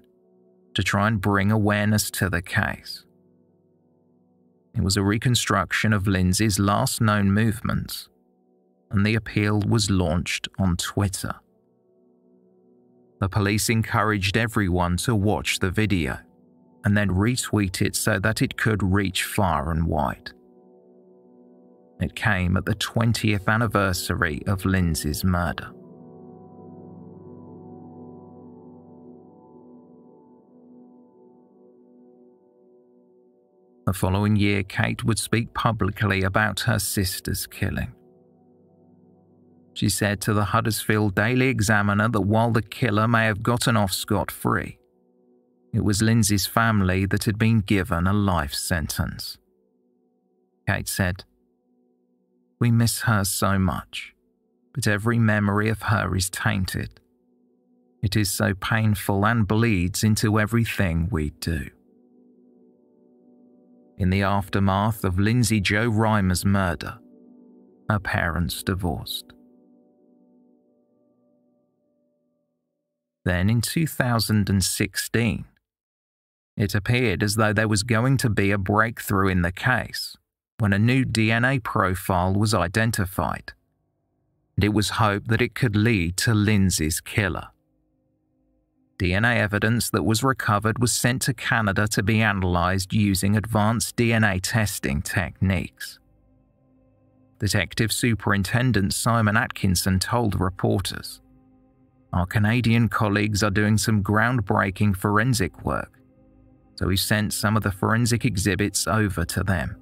to try and bring awareness to the case. It was a reconstruction of Lindsay's last known movements, and the appeal was launched on Twitter. The police encouraged everyone to watch the video and then retweet it so that it could reach far and wide. It came at the 20th anniversary of Lindsay's murder. The following year, Kate would speak publicly about her sister's killing. She said to the Huddersfield Daily Examiner that while the killer may have gotten off scot-free, it was Lindsay's family that had been given a life sentence. Kate said, "We miss her so much, but every memory of her is tainted. It is so painful and bleeds into everything we do." In the aftermath of Lindsay Jo Reimer's murder, her parents divorced. Then in 2016, it appeared as though there was going to be a breakthrough in the case when a new DNA profile was identified, and it was hoped that it could lead to Lindsay's killer. DNA evidence that was recovered was sent to Canada to be analysed using advanced DNA testing techniques. Detective Superintendent Simon Atkinson told reporters, "Our Canadian colleagues are doing some groundbreaking forensic work, so we've sent some of the forensic exhibits over to them.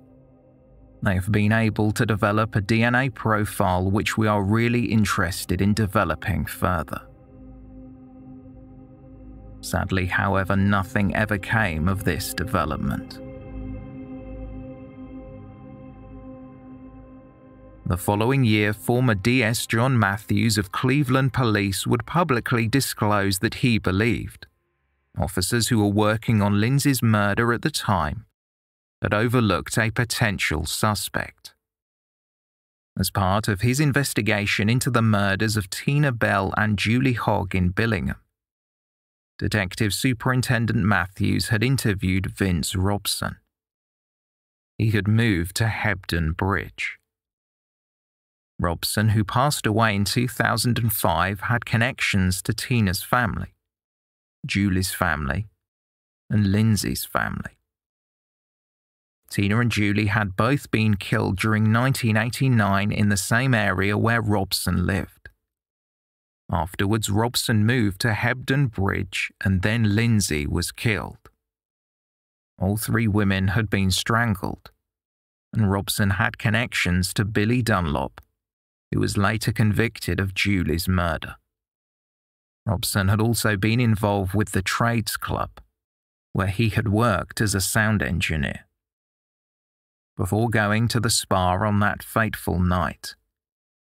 They have been able to develop a DNA profile which we are really interested in developing further." Sadly, however, nothing ever came of this development. The following year, former DS John Matthews of Cleveland Police would publicly disclose that he believed officers who were working on Lindsay's murder at the time had overlooked a potential suspect. As part of his investigation into the murders of Tina Bell and Juile Hogg in Billingham, Detective Superintendent Matthews had interviewed Vince Robson. He had moved to Hebden Bridge. Robson, who passed away in 2005, had connections to Tina's family, Julie's family, and Lindsay's family. Tina and Julie had both been killed during 1989 in the same area where Robson lived. Afterwards, Robson moved to Hebden Bridge and then Lindsay was killed. All three women had been strangled, and Robson had connections to Billy Dunlop, who was later convicted of Julie's murder. Robson had also been involved with the Trades Club, where he had worked as a sound engineer. Before going to the spa on that fateful night,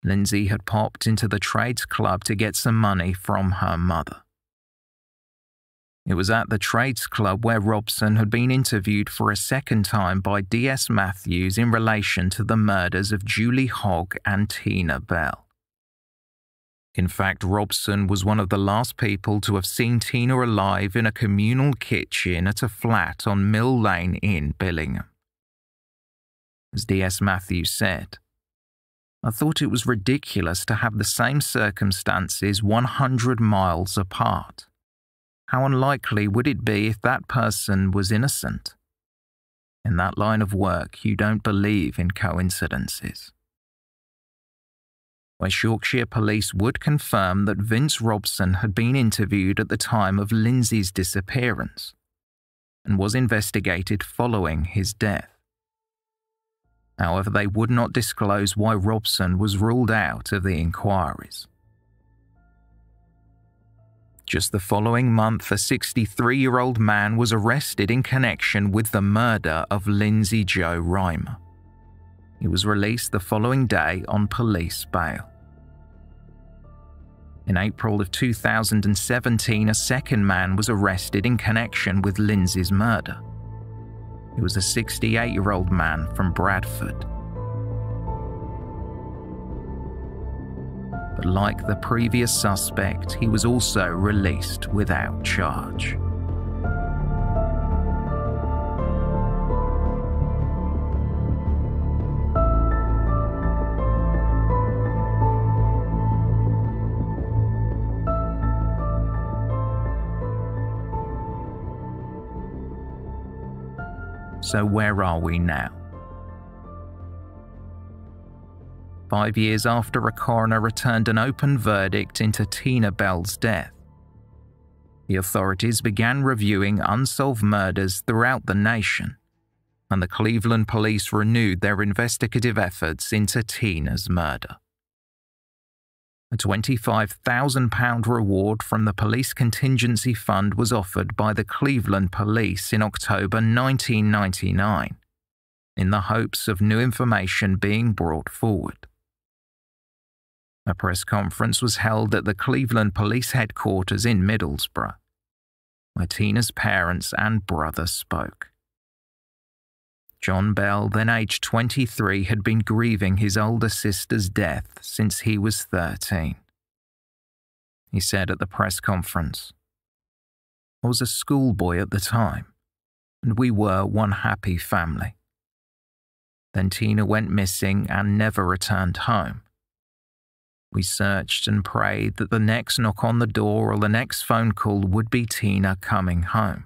Lindsay had popped into the Trades Club to get some money from her mother. It was at the Trades Club where Robson had been interviewed for a second time by DS Matthews in relation to the murders of Juile Hogg and Tina Bell. In fact, Robson was one of the last people to have seen Tina alive in a communal kitchen at a flat on Mill Lane in Billingham. As DS Matthews said, "I thought it was ridiculous to have the same circumstances 100 miles apart. How unlikely would it be if that person was innocent? In that line of work, you don't believe in coincidences." West Yorkshire Police would confirm that Vince Robson had been interviewed at the time of Lindsay's disappearance and was investigated following his death. However, they would not disclose why Robson was ruled out of the inquiries. Just the following month, a 63-year-old man was arrested in connection with the murder of Lindsay Jo Reimer. He was released the following day on police bail. In April of 2017, a second man was arrested in connection with Lindsay's murder. He was a 68-year-old man from Bradford. But like the previous suspect, he was also released without charge. So where are we now? 5 years after a coroner returned an open verdict into Tina Bell's death, the authorities began reviewing unsolved murders throughout the nation, and the Cleveland police renewed their investigative efforts into Tina's murder. A £25,000 reward from the Police Contingency Fund was offered by the Cleveland Police in October 1999, in the hopes of new information being brought forward. A press conference was held at the Cleveland Police Headquarters in Middlesbrough, where Tina's parents and brother spoke. John Bell, then aged 23, had been grieving his older sister's death since he was 13. He said at the press conference, "I was a schoolboy at the time, and we were one happy family. Then Tina went missing and never returned home. We searched and prayed that the next knock on the door or the next phone call would be Tina coming home.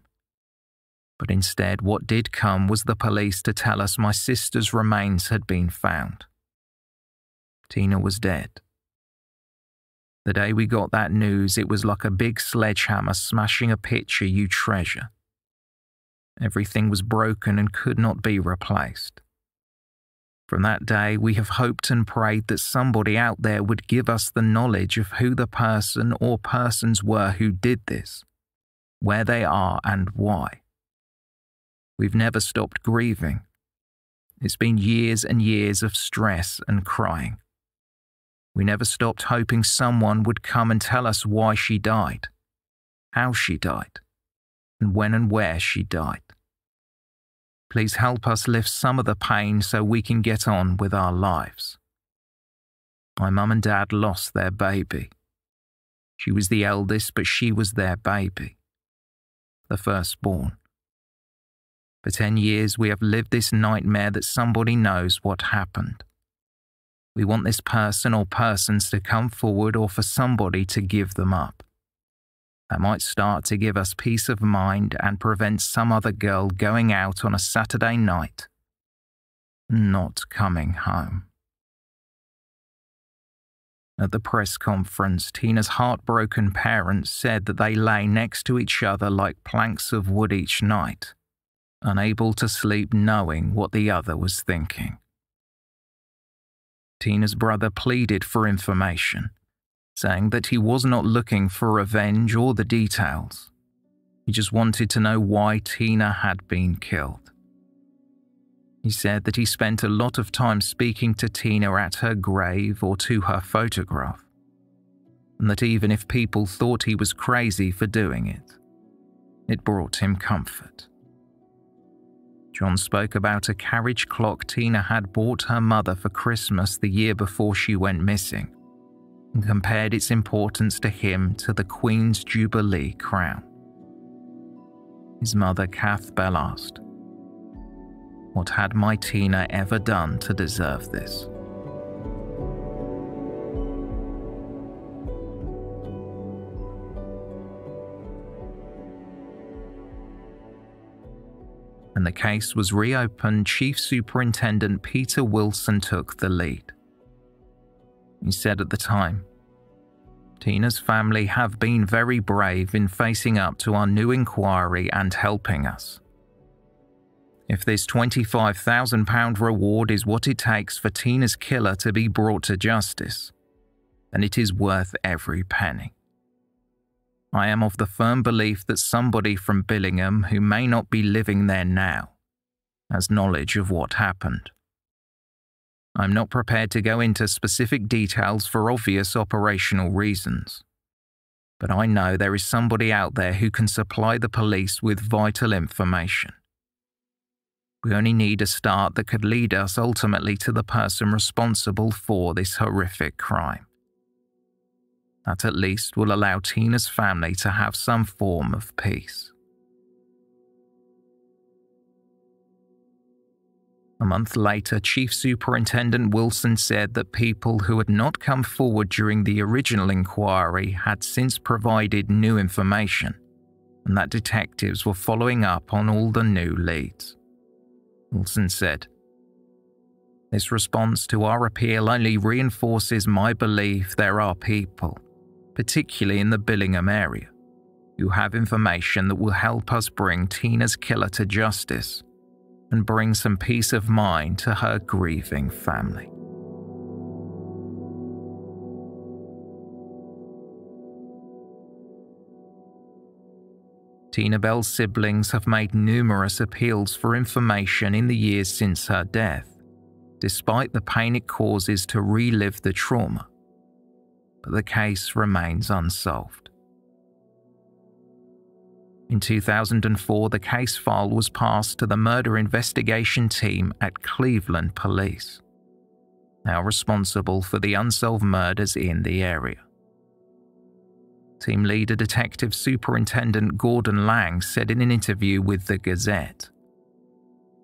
But instead, what did come was the police to tell us my sister's remains had been found. Tina was dead. The day we got that news, it was like a big sledgehammer smashing a picture you treasure. Everything was broken and could not be replaced. From that day, we have hoped and prayed that somebody out there would give us the knowledge of who the person or persons were who did this, where they are and why. We've never stopped grieving. It's been years and years of stress and crying. We never stopped hoping someone would come and tell us why she died, how she died, and when and where she died. Please help us lift some of the pain so we can get on with our lives. My mum and dad lost their baby. She was the eldest, but she was their baby, the firstborn. For 10 years, we have lived this nightmare that somebody knows what happened. We want this person or persons to come forward or for somebody to give them up. That might start to give us peace of mind and prevent some other girl going out on a Saturday night and not coming home." At the press conference, Tina's heartbroken parents said that they lay next to each other like planks of wood each night, unable to sleep knowing what the other was thinking. Tina's brother pleaded for information, saying that he was not looking for revenge or the details. He just wanted to know why Tina had been killed. He said that he spent a lot of time speaking to Tina at her grave or to her photograph, and that even if people thought he was crazy for doing it, it brought him comfort. John spoke about a carriage clock Tina had bought her mother for Christmas the year before she went missing, and compared its importance to him to the Queen's Jubilee crown. His mother, Kath Bell, asked, "What had my Tina ever done to deserve this?" When the case was reopened, Chief Superintendent Peter Wilson took the lead. He said at the time, "Tina's family have been very brave in facing up to our new inquiry and helping us. If this £25,000 reward is what it takes for Tina's killer to be brought to justice, then it is worth every penny. I am of the firm belief that somebody from Billingham who may not be living there now has knowledge of what happened. I'm not prepared to go into specific details for obvious operational reasons, but I know there is somebody out there who can supply the police with vital information. We only need a start that could lead us ultimately to the person responsible for this horrific crime. That at least will allow Tina's family to have some form of peace." A month later, Chief Superintendent Wilson said that people who had not come forward during the original inquiry had since provided new information, and that detectives were following up on all the new leads. Wilson said. This response to our appeal only reinforces my belief there are people, particularly in the Billingham area, who have information that will help us bring Tina's killer to justice and bring some peace of mind to her grieving family. Tina Bell's siblings have made numerous appeals for information in the years since her death, despite the pain it causes to relive the trauma, but the case remains unsolved. In 2004, the case file was passed to the murder investigation team at Cleveland Police, now responsible for the unsolved murders in the area. Team leader Detective Superintendent Gordon Lang said in an interview with the Gazette,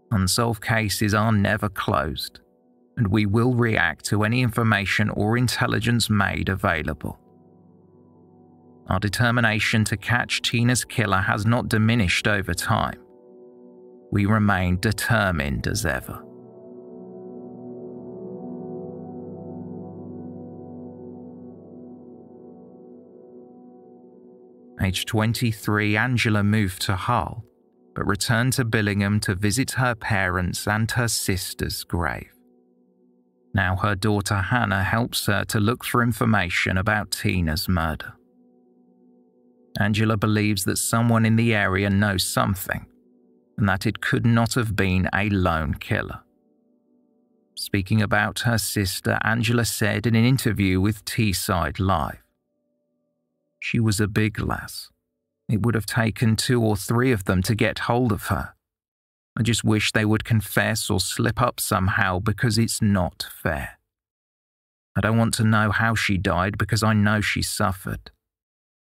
"Unsolved cases are never closed, and we will react to any information or intelligence made available. Our determination to catch Tina's killer has not diminished over time. We remain determined as ever." Aged 23, Angela moved to Hull, but returned to Billingham to visit her parents and her sister's grave. Now her daughter Hannah helps her to look for information about Tina's murder. Angela believes that someone in the area knows something, and that it could not have been a lone killer. Speaking about her sister, Angela said in an interview with Teesside Live, "She was a big lass. It would have taken 2 or 3 of them to get hold of her. I just wish they would confess or slip up somehow because it's not fair. I don't want to know how she died because I know she suffered.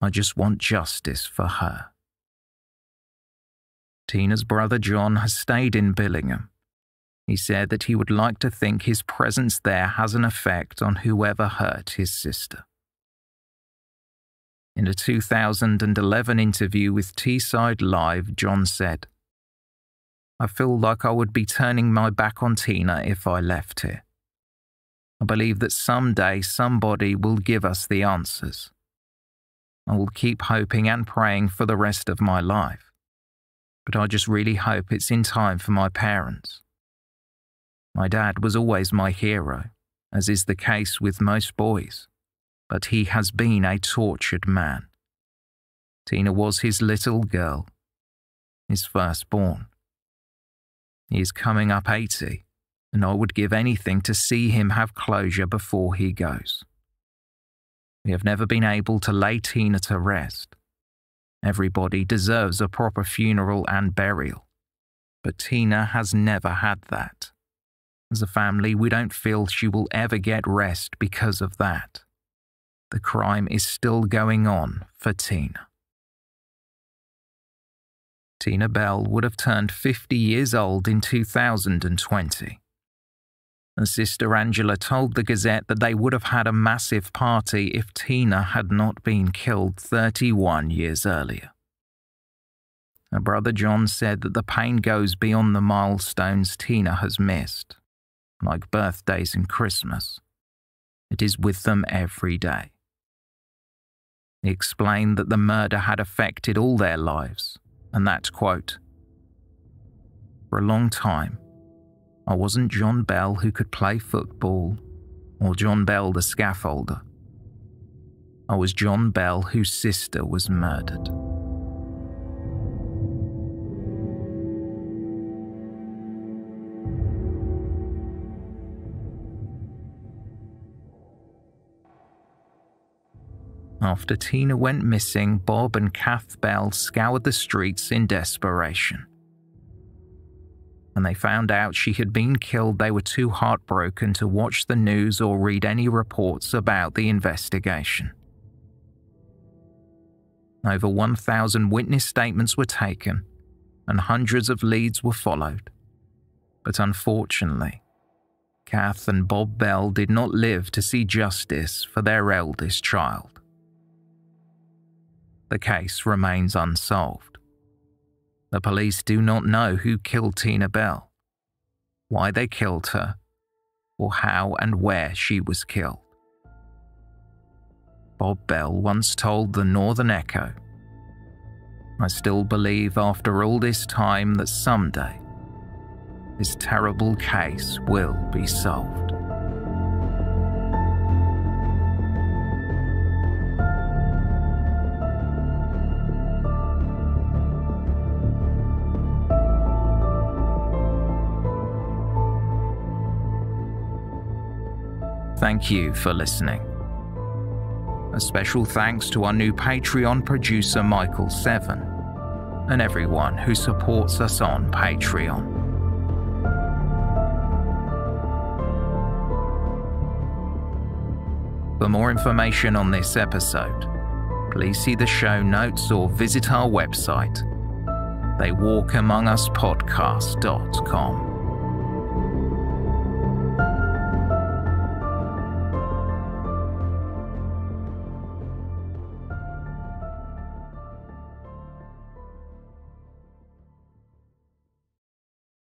I just want justice for her." Tina's brother John has stayed in Billingham. He said that he would like to think his presence there has an effect on whoever hurt his sister. In a 2011 interview with Teesside Live, John said, "I feel like I would be turning my back on Tina if I left here. I believe that someday somebody will give us the answers. I will keep hoping and praying for the rest of my life, but I just really hope it's in time for my parents. My dad was always my hero, as is the case with most boys, but he has been a tortured man. Tina was his little girl, his firstborn. He is coming up 80, and I would give anything to see him have closure before he goes. We have never been able to lay Tina to rest. Everybody deserves a proper funeral and burial, but Tina has never had that. As a family, we don't feel she will ever get rest because of that. The crime is still going on for Tina." Tina Bell would have turned 50 years old in 2020. Her sister Angela told the Gazette that they would have had a massive party if Tina had not been killed 31 years earlier. Her brother John said that the pain goes beyond the milestones Tina has missed, like birthdays and Christmas. It is with them every day. He explained that the murder had affected all their lives, and that, quote, "For a long time, I wasn't John Bell who could play football, or John Bell the scaffolder. I was John Bell whose sister was murdered." After Tina went missing, Bob and Kath Bell scoured the streets in desperation. When they found out she had been killed, they were too heartbroken to watch the news or read any reports about the investigation. Over 1,000 witness statements were taken, and hundreds of leads were followed. But unfortunately, Kath and Bob Bell did not live to see justice for their eldest child. The case remains unsolved. The police do not know who killed Tina Bell, why they killed her, or how and where she was killed. Bob Bell once told the Northern Echo, "I still believe after all this time that someday this terrible case will be solved." Thank you for listening. A special thanks to our new Patreon producer Michael Seven and everyone who supports us on Patreon. For more information on this episode, please see the show notes or visit our website, theywalkamonguspodcast.com.